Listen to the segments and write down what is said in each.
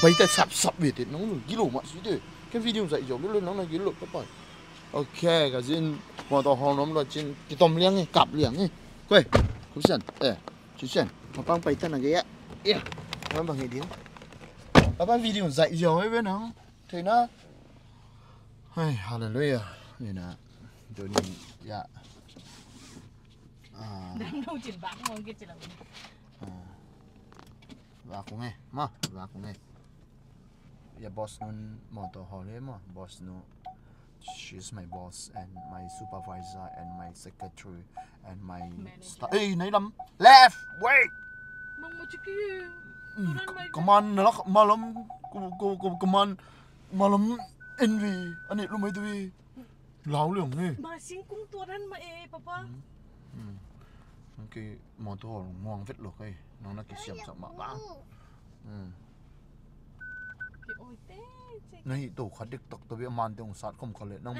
bây giờ sập về thì nó kilo mà xí thế cái video dạy dỗ lên nó là kilo các bạn ok cái gì mà tao hòn nó là trên cái tôm liang này cặp liang này quay không xem chú xem mà băng bây tên là cái á nó bằng cái tiếng các bạn video dạy dỗ ấy bên nó thì nó hay hallelujah này nè rồi đi dạ đang đâu chuyển bạc ngon kia chỉ là và cũng nghe mà và cũng nghe ya boss nun motor hole mà boss nu she's my boss and my supervisor and my secretary and my staff ê này lắm left wait mong một chút kia come on nó mà lắm come on mà lắm envy anh ấy lúc mấy tôi lão liền nghe mà xin cũng tua đan mà papa cái motor ngoan vết lục ấy nó là cái xiêm sọc mà bá này tổ khát đứt tóc tôi bị man tiếng sát không có lệ nó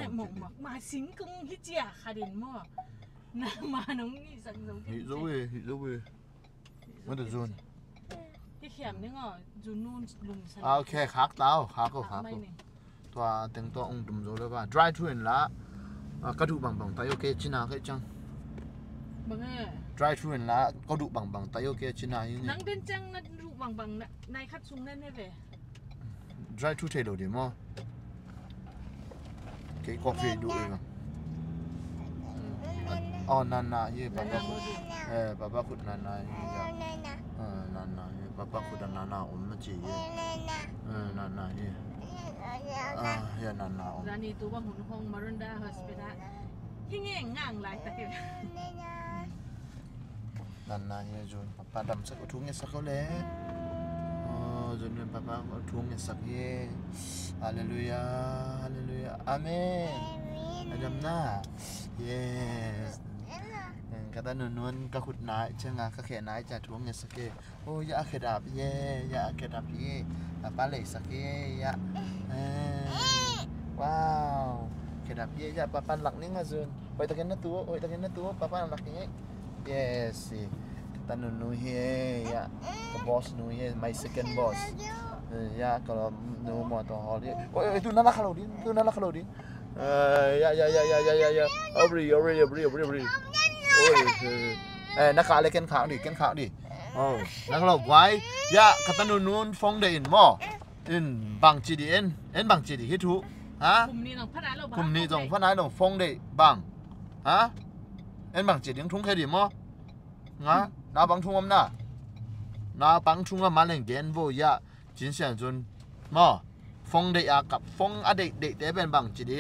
mà xin cũng hít chia khá đến mà mà nó nghĩ rằng giống hít dấu mới được run cái khẻm đấy ngỏ run luôn lùng sần ok khác tao toa tiếng to ông đùm rồi đó ba dry thuyền lá cá đủ bằng tay ok chứ nào cái chăng dry thuyền lá có đủ bằng tay ok chứ nào như nắng đến chăng nó đủ bằng này khát xuống lên đây về dry thu thay đổi điểm mà cái coffee đủ rồi nana ye baba khut nana ye nana ye baba khut nana om chỉ nana ye ya nana om ra ni tu bang hun hong marunda hospital hinge ngang lại tại nana ye jun papa đâm sắc thúng nghe sắc có lẽ jun nên papa có thúng nghe sắc ye hallelujah hallelujah amen adam na yes kata nunun ka khut nai changa ka khe nai cha thuang nghe sắc ye ya khe đạp ye ya khe đạp ye papa lấy sắc ye ya wow khe đạp ye ya papa lắc ní nga jun oi ta cái nó tua papa lắc ye yes kata nunu he ya the boss nu he my second boss ya kalau nu mau to hol ye oi tu nala kalau din ya obri oiนักข่าวเลยเกินข่าวดินักข่าวไว้ยะกัตนูนฟงเดินมั่อินบังจีดีเอ็นบังจีดีฮิตุฮะกลุ่มนี้ตรงพนันตรงฟงเดินบังฮะเอ็นบังจีดีทุ่งแค่ดีมั่งะนาบังทุ่งมั้งนาบังทุ่งมาเล่นเกมโวยะจินเสียนจนมั่ฟงเดินกับฟงอเด็กเป็นบังจีดี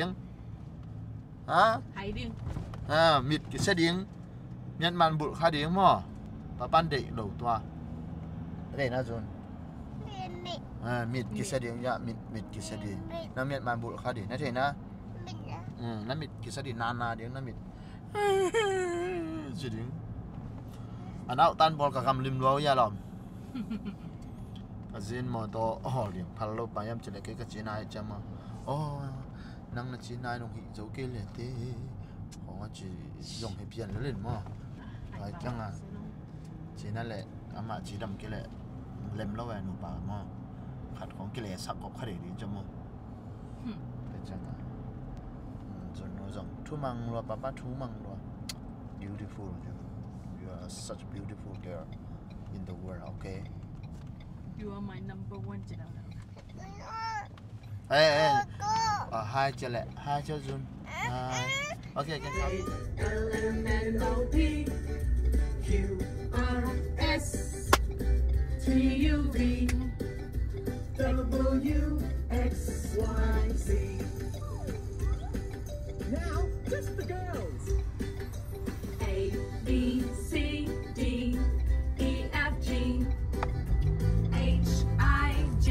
ฮะไฮดิ้งมิดกิเสดิ้งnhận màn bụi khai điếng mà và ban đệ đầu toa đây là rồi mịt kia xe điếng dạ mịt kia xe điếng nó nhận màn bụi khai điếng nó thế na nó mịt kia xe điếng na điếng nó mịt xe điếng anh áo tan bol cả cầm lim loa ya lom cái gì mà to điếng phalo lâu bảy em chỉ là cái chuyện này chứ mà năng là chuyện này nó hiện dấu kia liền thế họ chỉ dùng hệ biển lên mà chẳng à chỉนั่นแหละอามาchỉ đâm cái lệ lem lâu rồi nụ bà mà khát con cái lệ sắc có khát để đi cho mà để chẳng à rồi nó giống thu măng rồi papa thu măng rồi beautiful you are such a beautiful girl in the world okay you are my number one chị nào hai cho lệ hai cho Jun okay can come QRS TUV WXYZ. Now, just the girls. A B C D E F G H I J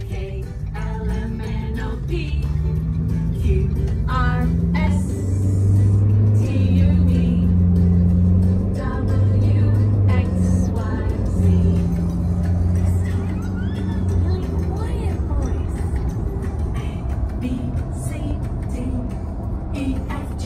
K L M N O P Q R S T U V W X Y Z. Really quiet, boys. A B C D E F G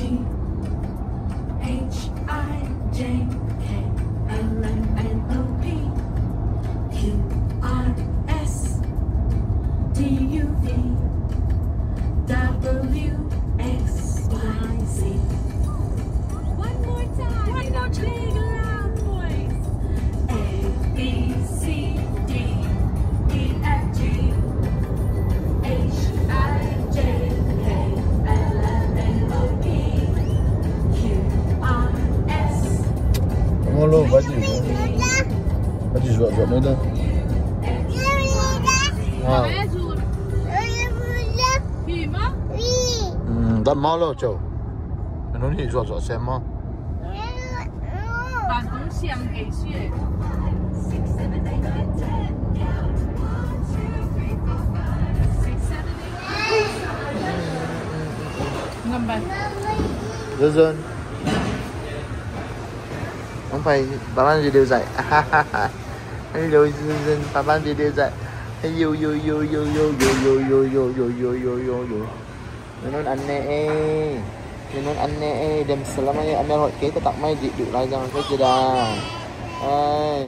Mẹ rụt. Hỉ má? Đã máu rồi chỗ. Nó thì rõ xem mà. Bạn cũng xem cái chuyện. Ngâm bạch. Dân. Không phải bà ban gì đều dạy. Hello dân, bà ban gì đều dạy. Yo. Nên anh nè. Nên anh nè, đem selama anh hội kế cái tặng mai dị đủ lại rằng cái gì đà.